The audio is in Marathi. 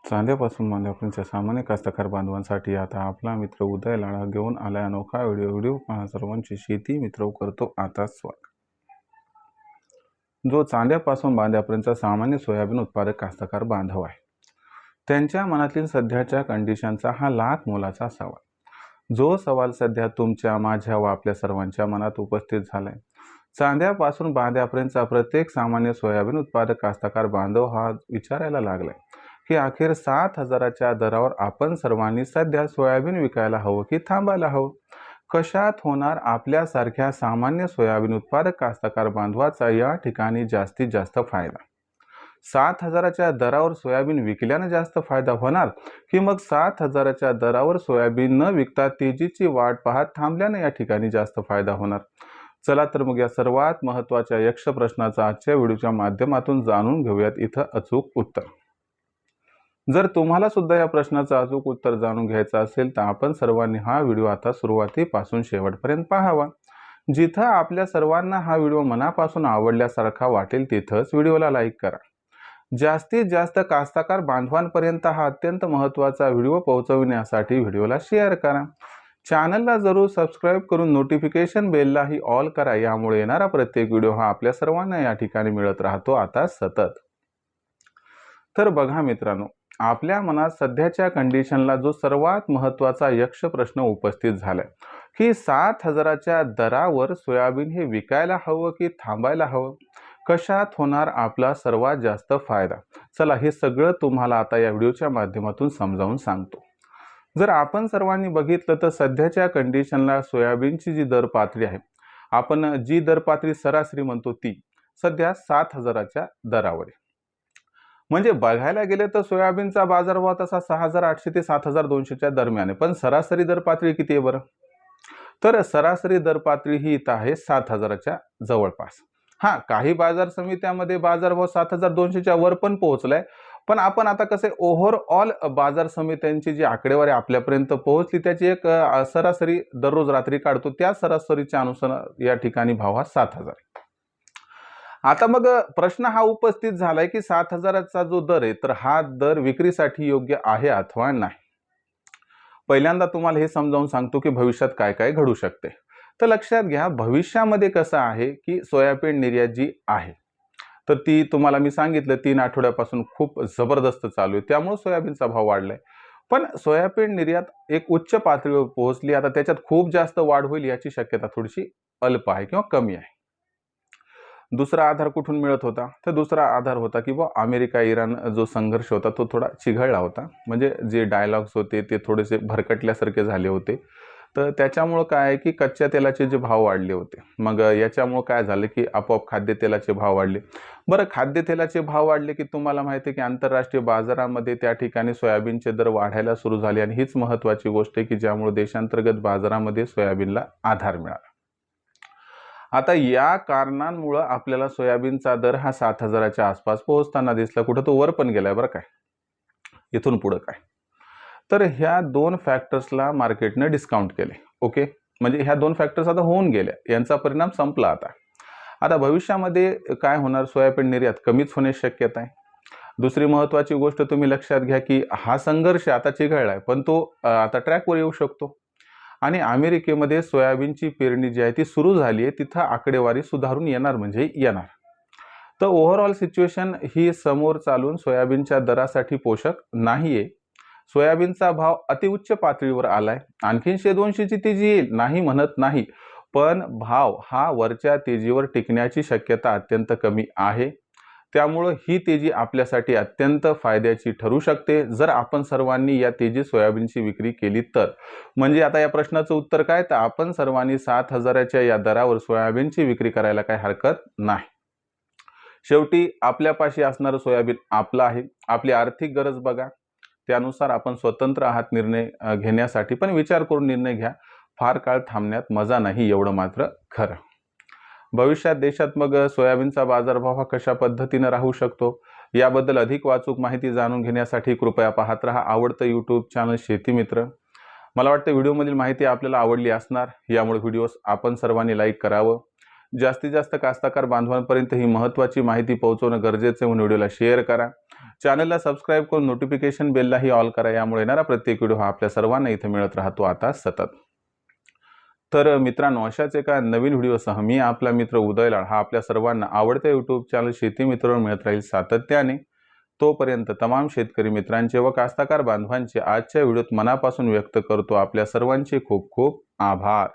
चांद्यापासून मांद्यापर्यंतच्या सामान्य कास्तकार बांधवांसाठी आता आपला मित्र उदय लाडा घेऊन आलाय अनोखा व्हिडिओ पहा सर्वांची शेती मित्र करतो आता स्वागत। जो चांद्यापासून बांद्यापर्यंतचा सामान्य सोयाबीन उत्पादक कास्तकार बांधव आहे, त्यांच्या मनातील सध्याच्या कंडिशनचा हा लाख मोलाचा सवाल, जो सवाल सध्या तुमच्या माझ्या व आपल्या सर्वांच्या मनात उपस्थित झालाय। चांद्यापासून बांद्यापर्यंतचा प्रत्येक सामान्य सोयाबीन उत्पादक कास्तकार बांधव हा विचारायला लागलाय की अखेर 7,000च्या दरावर आपण सर्वांनी सध्या सोयाबीन विकायला हवं की थांबायला हवं। कशात होणार आपल्यासारख्या सामान्य सोयाबीन उत्पादक कास्तकार बांधवाचा या ठिकाणी जास्तीत जास्त फायदा? 7,000च्या दरावर सोयाबीन विकल्याने जास्त फायदा होणार की मग 7,000च्या दरावर सोयाबीन न विकता तेजीची वाट पाहत थांबल्याने या ठिकाणी जास्त फायदा होणार? चला तर मग या सर्वात महत्त्वाच्या यक्ष प्रश्नाचा आजच्या व्हिडिओच्या माध्यमातून जाणून घेऊयात इथं अचूक उत्तर। जर तुम्हाला सुद्धा या प्रश्नाचं अचूक उत्तर जाणून घ्यायचं असेल तर आपण सर्वांनी हा व्हिडिओ आता सुरुवातीपासून शेवटपर्यंत पाहावा। जिथं आपल्या सर्वांना हा व्हिडिओ मनापासून आवडल्यासारखा वाटेल तिथंच व्हिडिओला लाईक करा। जास्तीत जास्त कास्तकार बांधवांपर्यंत हा अत्यंत महत्त्वाचा व्हिडिओ पोहोचविण्यासाठी व्हिडिओला शेअर करा। चॅनलला जरूर सबस्क्राईब करून नोटिफिकेशन बेललाही ऑल करा, यामुळे येणारा प्रत्येक व्हिडिओ हा आपल्या सर्वांना या ठिकाणी मिळत राहतो आता सतत। तर बघा मित्रांनो, आपल्या मनात सध्याच्या कंडिशनला जो सर्वात महत्त्वाचा यक्ष प्रश्न उपस्थित झालाय की 7,000च्या दरावर सोयाबीन हे विकायला हवं की थांबायला हवं? कशात होणार आपला सर्वात जास्त फायदा? चला हे सगळं तुम्हाला आता या व्हिडिओच्या माध्यमातून समजावून सांगतो। जर आपण सर्वांनी बघितलं तर सध्याच्या कंडिशनला सोयाबीनची जी दर पातळी आहे, आपण जी दर पातळी सरासरी म्हणतो ती सध्या 7,000च्या दरावर आहे। म्हणजे बघायला गेले तर सोयाबीनचा बाजारभाव तसा 6,800 ते 7,200च्या दरम्यान आहे, पण सरासरी दर पातळी किती आहे बरं? तर सरासरी दर पातळी ही इथं आहे 7,000च्या जवळपास। हा, काही बाजार समित्यामध्ये बाजारभाव 7,200च्या वर पण पोहोचलाय, पण आपण आता कसे ओव्हरऑल बाजार समित्यांची जी आकडेवारी आपल्यापर्यंत पोहोचली त्याची एक सरासरी दररोज रात्री काढतो, त्या सरासरीच्या अनुसार या ठिकाणी भाव हा 7,000 आहे। आता मग प्रश्न हा उपस्थित झालाय की 7,000चा जो दर आहे तर हा दर विक्रीसाठी योग्य आहे अथवा नाही। पहिल्यांदा तुम्हाला हे समजावून सांगतो की भविष्यात काय काय घडू शकते। तर लक्षात घ्या, भविष्यामध्ये कसं आहे की सोयाबीन निर्यात जी आहे तर ती तुम्हाला मी सांगितलं 3 आठवड्यापासून खूप जबरदस्त चालू आहे, त्यामुळे सोयाबीनचा भाव वाढलाय। पण सोयाबीन निर्यात एक उच्च पातळीवर पोहोचली, आता त्याच्यात खूप जास्त वाढ होईल याची शक्यता थोडीशी अल्प आहे किंवा कमी आहे। दुसरा आधार कुठून मिळत होता? तर दुसरा आधार होता की अमेरिका इराण जो संघर्ष होता तो थोडा चिघळला होता, म्हणजे जे डायलॉग्स होते ते थोडेसे भरकटल्यासारखे झाले होते। तर त्याच्यामुळं काय आहे की कच्च्या तेलाचे जे भाव वाढले होते, मग याच्यामुळं काय झालं की आपोआप खाद्यतेलाचे भाव वाढले। बरं, खाद्यतेलाचे भाव वाढले की तुम्हाला माहिती आहे की आंतरराष्ट्रीय बाजारामध्ये त्या ठिकाणी सोयाबीनचे दर वाढायला सुरू झाले, आणि हीच महत्त्वाची गोष्ट आहे की ज्यामुळे देशांतर्गत बाजारामध्ये सोयाबीनला आधार मिळाला। आता या कारणांमुळे आपल्याला सोयाबीनचा दर हा 7,000च्या आसपास पोहोचताना दिसला, कुठं तो वर पण गेलाय बरं काय। इथून पुढे काय, तर ह्या दोन फॅक्टर्सला मार्केटने डिस्काउंट केले। ओके, म्हणजे ह्या दोन फॅक्टर्स आता होऊन गेल्या, यांचा परिणाम संपला। आता भविष्यामध्ये काय होणार? सोयाबीन निर्यात कमीच होण्याची शक्यता आहे। दुसरी महत्त्वाची गोष्ट तुम्ही लक्षात घ्या की हा संघर्ष आता चिघळलाय, पण तो आता ट्रॅकवर येऊ शकतो, आणि अमेरिकेमध्ये सोयाबीनची पेरणी जी आहे ती सुरू झाली आहे, तिथं आकडेवारी सुधारून येणार म्हणजे येणार। तर ओव्हरऑल सिच्युएशन ही समोर चालून सोयाबीनच्या दरासाठी पोषक नाहीये। सोयाबीनचा भाव अतिउच्च पातळीवर आलाय, आणखीन 100-200ची तेजी येईल नाही म्हणत नाही, पण भाव हा वरच्या तेजीवर टिकण्याची शक्यता अत्यंत कमी आहे। त्यामुळे ही तेजी आपल्यासाठी अत्यंत फायद्याची ठरू शकते जर आपण सर्वांनी या तेजी सोयाबीनची विक्री केली तर। म्हणजे आता या प्रश्नाचं उत्तर काय, तर आपण सर्वांनी 7,000च्या या दरावर सोयाबीनची विक्री करायला काही हरकत नाही। शेवटी आपल्यापाशी असणारं सोयाबीन आपलं आहे, आपली आर्थिक गरज बघा, त्यानुसार आपण स्वतंत्र आहात निर्णय घेण्यासाठी, पण विचार करून निर्णय घ्या। फार काळ थांबण्यात मजा नाही, एवढं मात्र खरं। भविष्यात देशात मग सोयाबीनचा बाजारभाव हा कशा पद्धतीने राहू शकतो याबद्दल अधिक वाचूक माहिती जाणून घेण्यासाठी कृपया पाहत रहा आवडतं यूट्यूब चॅनल शेती मित्र। मला वाटतं व्हिडिओमधील माहिती आपल्याला आवडली असणार, यामुळे व्हिडिओस आपण सर्वांनी लाईक करावं। जास्तीत जास्त कास्तकार बांधवांपर्यंत ही महत्त्वाची माहिती पोहोचवणं गरजेचं आहे, म्हणून व्हिडिओला शेअर करा। चॅनलला सबस्क्राईब करून नोटिफिकेशन बेललाही ऑल करा, यामुळे येणारा प्रत्येक व्हिडिओ हा आपल्या सर्वांना इथे मिळत राहतो आता सतत. तर मित्रांनो, अशाच एका नवीन व्हिडिओसह मी आपला मित्र उदय लाड हा आपल्या सर्वांना आवडत्या यूट्यूब चॅनल शेती मित्रवर मिळत राहील सातत्याने. तोपर्यंत तमाम शेतकरी मित्रांचे व कास्तकार बांधवांचे आजच्या व्हिडिओत मनापासून व्यक्त करतो आपल्या सर्वांचे खूप खूप आभार.